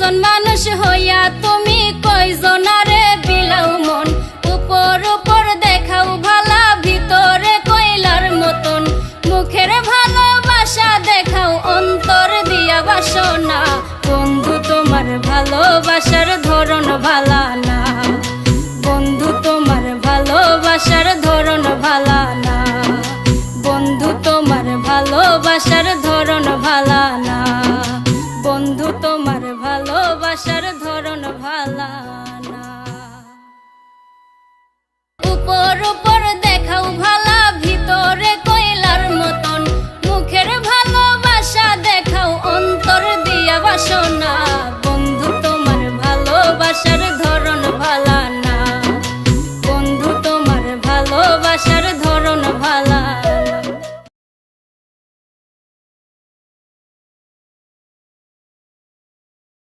একজন মানুষ হইয়া তুমি কয়জনারে বিলাও মন, উপর উপর দেখাও ভালা ভিতরে কয়লার মতন, মুখের ভালোবাসা দেখাও অন্তর দিয়া বাসনা। বন্ধু তোমার ভালোবাসার ধরন ভালা না, বন্ধু তোমার ভালোবাসার ধরন ভালা না, বন্ধু তোমার ভালোবাসার ধরন ভালা না, বন্ধু তোমার ভালোবাসার ধরন ভালা না। উপর